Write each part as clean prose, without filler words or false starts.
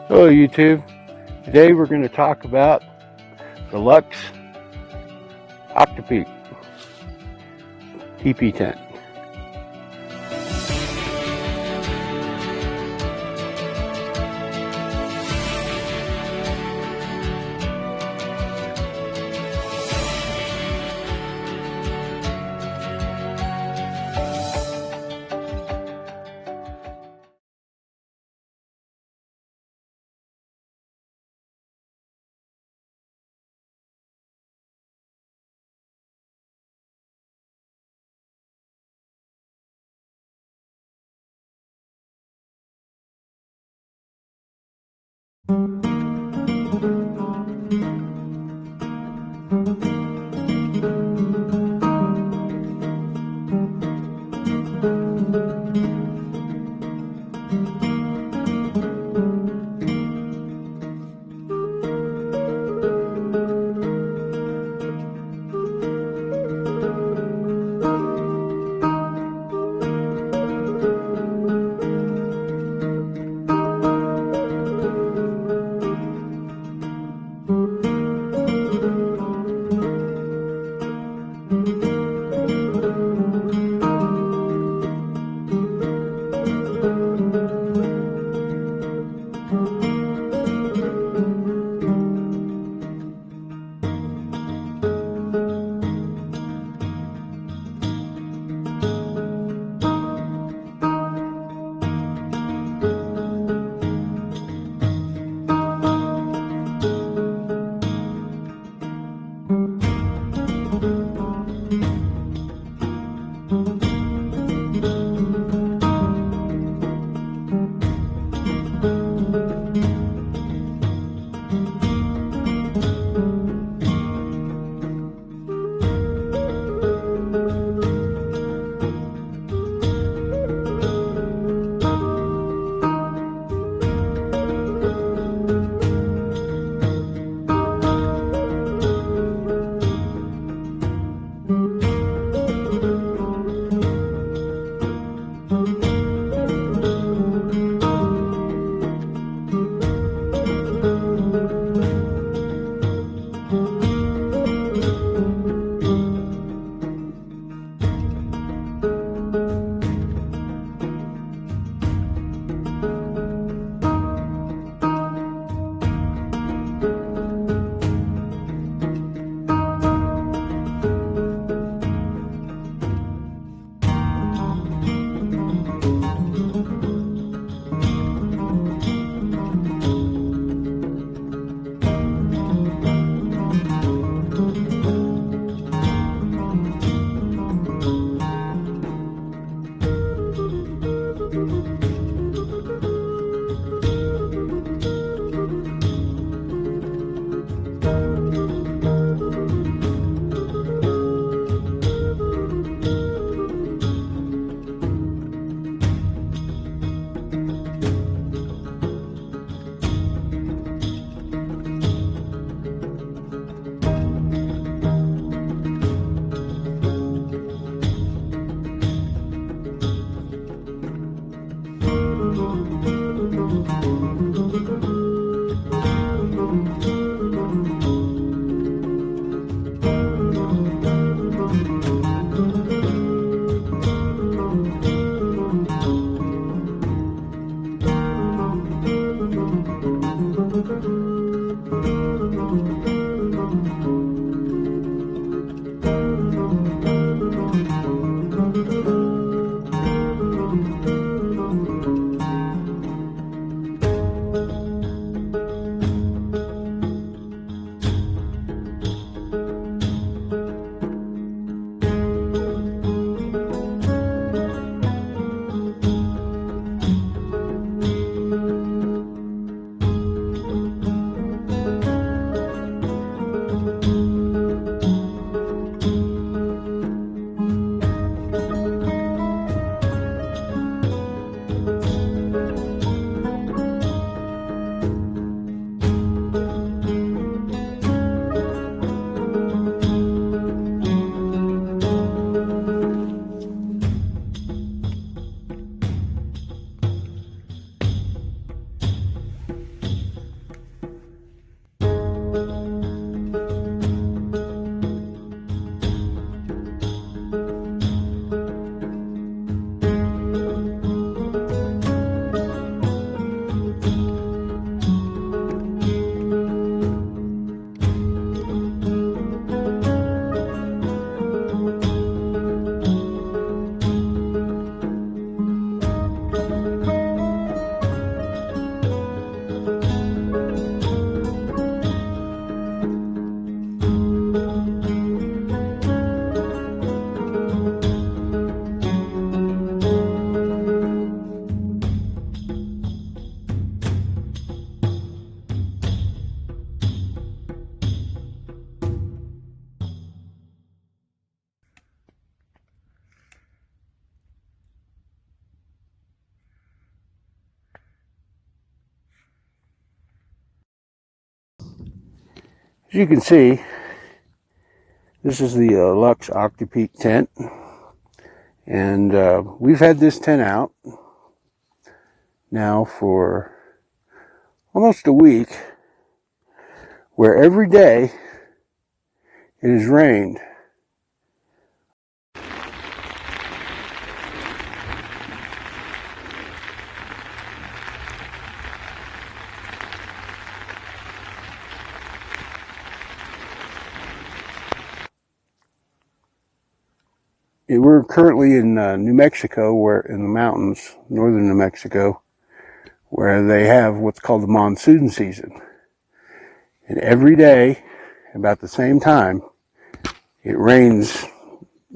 Hello YouTube. Today we're going to talk about the Luxe Octopeak Tipi tent. As you can see, this is the Luxe Octopeak tent, and we've had this tent out now for almost a week, where every day it has rained. We're currently in New Mexico, where in the mountains, northern New Mexico, where they have what's called the monsoon season. And every day, about the same time, it rains,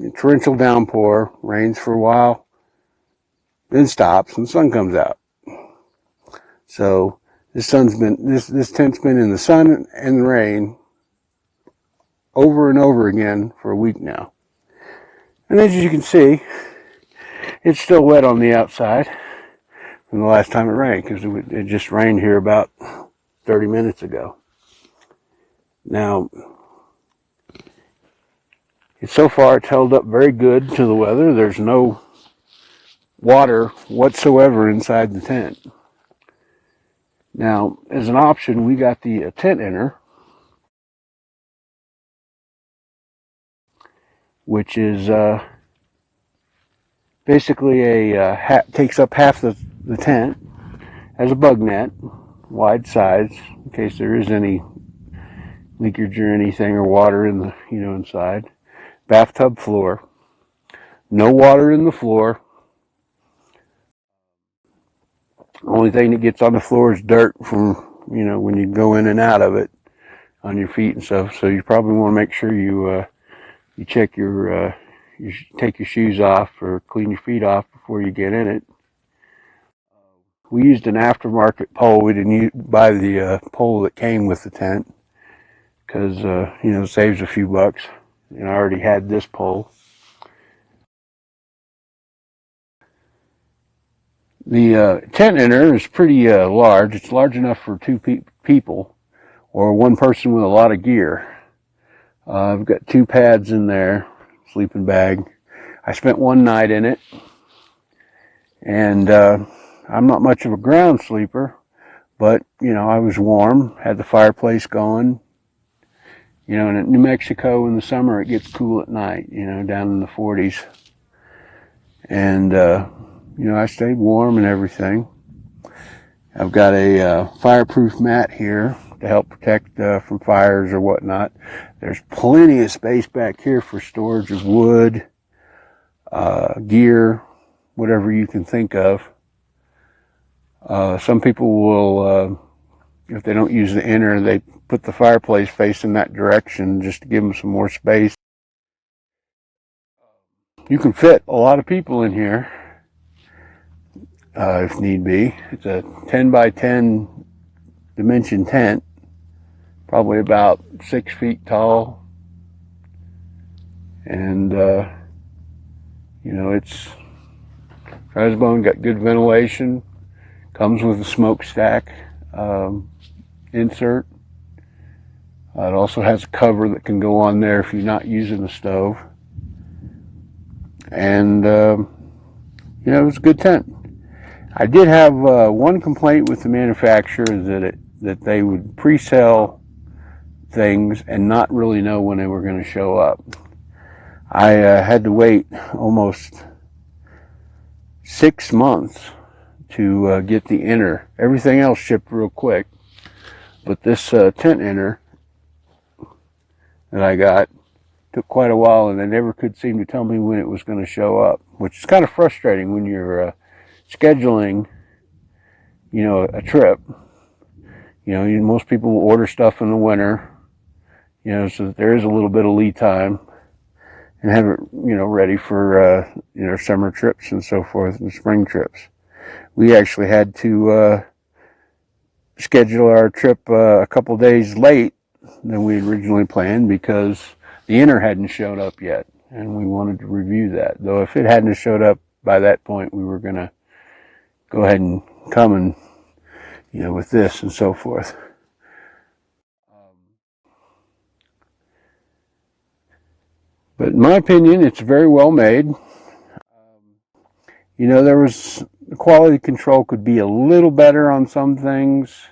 a torrential downpour, rains for a while, then stops, and the sun comes out. So this tent's been in the sun and the rain over and over again for a week now. And as you can see, it's still wet on the outside from the last time it rained, because it just rained here about 30 minutes ago. Now, so far it's held up very good to the weather. There's no water whatsoever inside the tent. Now, as an option, we got the tent inner, which is basically takes up half the tent, has a bug net, wide sides, in case there is any leakage or anything, or water in the inside. Bathtub floor, no water in the floor. Only thing that gets on the floor is dirt from when you go in and out of it on your feet and stuff. So you probably want to make sure you check you take your shoes off or clean your feet off before you get in it. We used an aftermarket pole. We didn't buy the pole that came with the tent, because it saves a few bucks. And I already had this pole. The tent inner is pretty large. It's large enough for two people or one person with a lot of gear. I've got two pads in there, sleeping bag. I spent one night in it, and I'm not much of a ground sleeper, but I was warm, had the fireplace going. And in New Mexico in the summer it gets cool at night, down in the 40s. And I stayed warm and everything. I've got a fireproof mat here to help protect from fires or whatnot. There's plenty of space back here for storage of wood, gear, whatever you can think of. Some people will, if they don't use the inner, they put the fireplace facing that direction just to give them some more space. You can fit a lot of people in here if need be. It's a 10 by 10 dimension tent, probably about 6 feet tall, and it's Raspbone, got good ventilation, comes with a smokestack insert. It also has a cover that can go on there if you're not using the stove. And it was a good tent. I did have one complaint with the manufacturer, that they would pre-sell things and not really know when they were going to show up. I had to wait almost 6 months to get the inner. Everything else shipped real quick, but this tent inner that I got took quite a while, and they never could seem to tell me when it was going to show up, which is kind of frustrating when you're scheduling a trip. Most people will order stuff in the winter, so that there is a little bit of lead time, and have it ready for summer trips and so forth, and spring trips. We actually had to schedule our trip a couple days late than we originally planned, because the inner hadn't showed up yet, and we wanted to review that. Though if it hadn't showed up by that point, we were going to go ahead and come and with this and so forth. But in my opinion, it's very well made. You know, the quality control could be a little better on some things.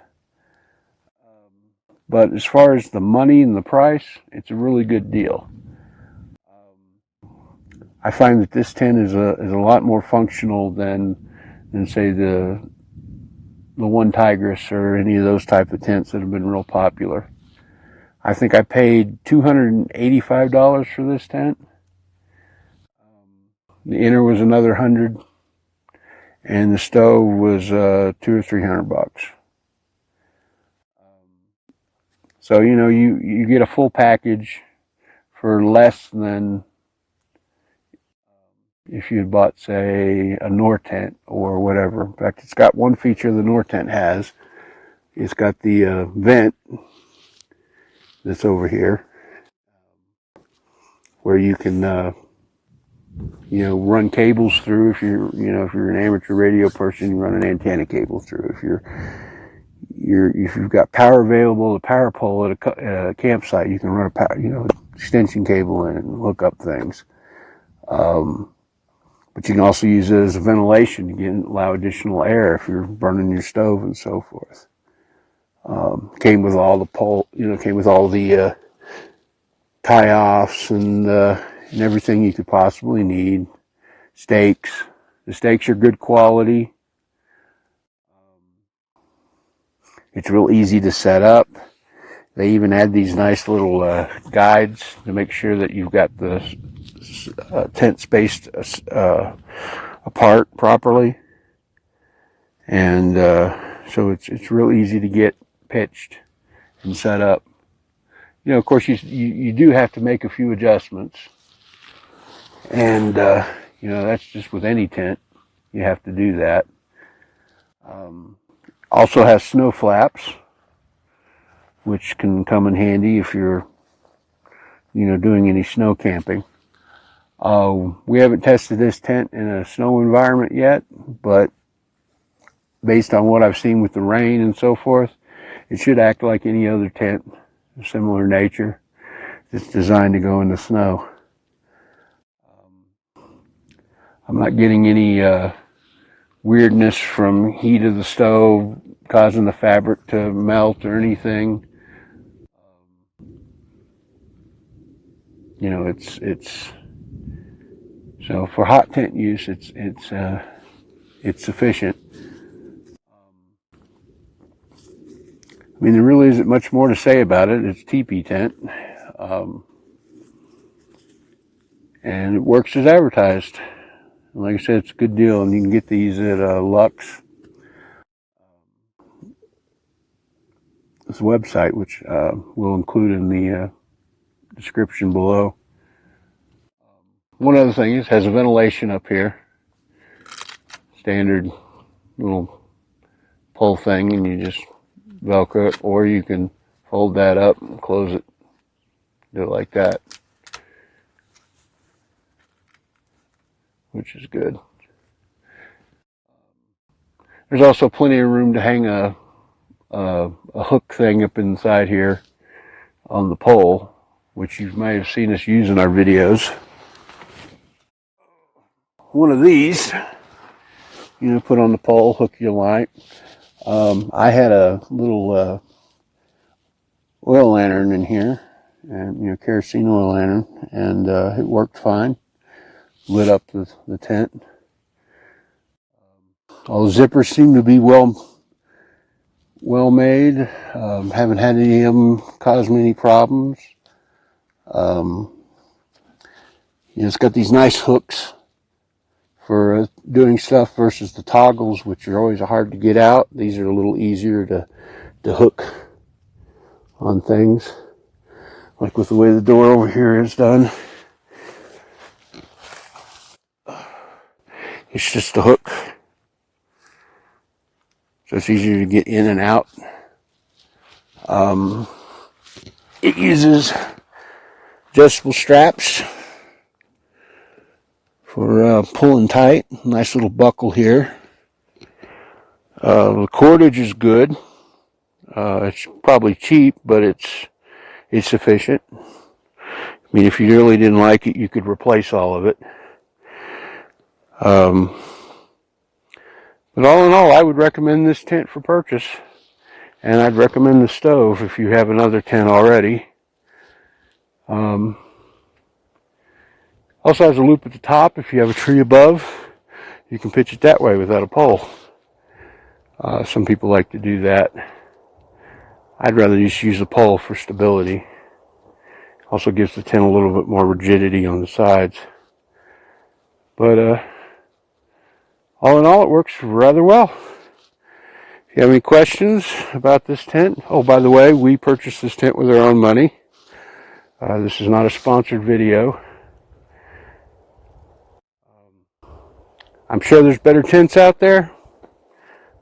But as far as the money and the price, it's a really good deal. I find that this tent is a lot more functional than say the One Tigress or any of those type of tents that have been real popular. I think I paid $285 for this tent. The inner was another $100, and the stove was $200 or $300. So you know you get a full package for less than if you had bought, say, a Nor tent or whatever. In fact, it's got one feature the Nor tent has. It's got the vent that's over here where you can you know, run cables through. If you're an amateur radio person, you run an antenna cable through. If you've got power available, a power pole at a campsite, you can run extension cable in and hook up things. But you can also use it as a ventilation to allow additional air if you're burning your stove and so forth. Came with all the tie-offs and everything you could possibly need. Stakes. The stakes are good quality. It's real easy to set up. They even add these nice little guides to make sure that you've got the tent spaced apart properly. And so it's real easy to get pitched and set up. You know, of course, you do have to make a few adjustments. And, you know, that's just with any tent. You have to do that. Also has snow flaps, which can come in handy if you're, you know, doing any snow camping. We haven't tested this tent in a snow environment yet, but based on what I've seen with the rain and so forth, it should act like any other tent of similar nature. It's designed to go in the snow. I'm not getting any weirdness from heat of the stove causing the fabric to melt or anything. You know, it's so for hot tent use, it's sufficient. I mean, there really isn't much more to say about it. It's a teepee tent, and it works as advertised. Like I said, it's a good deal, and you can get these at Luxe. This website, which we'll include in the description below. One other thing is, it has a ventilation up here. Standard little pull thing, and you just Velcro it, or you can fold that up and close it. Do it like that, which is good. There's also plenty of room to hang a hook thing up inside here on the pole, which you may have seen us use in our videos. One of these, you know, put on the pole, hook your light. I had a little oil lantern in here, and you know, kerosene oil lantern, and it worked fine. Lit up the tent. All the zippers seem to be well made. Haven't had any of them cause me any problems. You know, it's got these nice hooks for doing stuff versus the toggles, which are always hard to get out. These are a little easier to hook on things, like with the way the door over here is done. It's just a hook, so it's easier to get in and out. It uses adjustable straps for pulling tight. Nice little buckle here. The cordage is good. It's probably cheap, but it's sufficient. I mean, if you really didn't like it, you could replace all of it. But all in all, I would recommend this tent for purchase. And I'd recommend the stove if you have another tent already. Also has a loop at the top. If you have a tree above, you can pitch it that way without a pole. Some people like to do that. I'd rather just use a pole for stability. Also gives the tent a little bit more rigidity on the sides. But all in all, it works rather well. If you have any questions about this tent, oh, by the way, we purchased this tent with our own money. This is not a sponsored video. I'm sure there's better tents out there,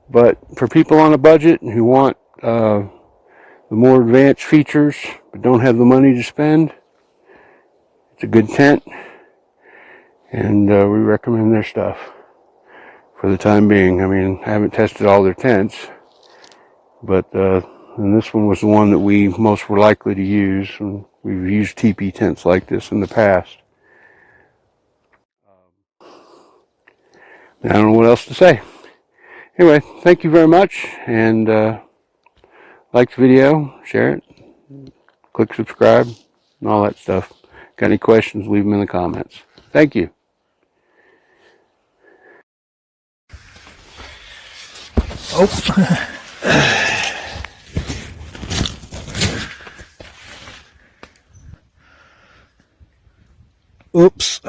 but for people on a budget who want the more advanced features but don't have the money to spend, it's a good tent, and we recommend their stuff for the time being. I mean, I haven't tested all their tents, but and this one was the one that we most were likely to use. And we've used teepee tents like this in the past. I don't know what else to say. Anyway, thank you very much, and like the video, share it, click subscribe, and all that stuff. Got any questions, leave them in the comments. Thank you. Oh. Oops.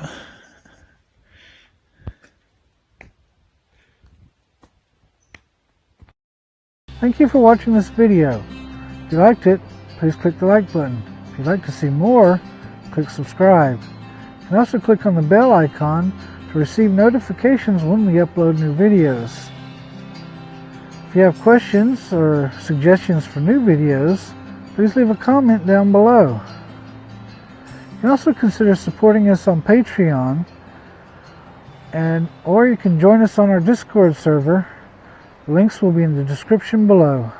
Thank you for watching this video. If you liked it, please click the like button. If you'd like to see more, click subscribe. You can also click on the bell icon to receive notifications when we upload new videos. If you have questions or suggestions for new videos, please leave a comment down below. You can also consider supporting us on Patreon, or you can join us on our Discord server. Links will be in the description below.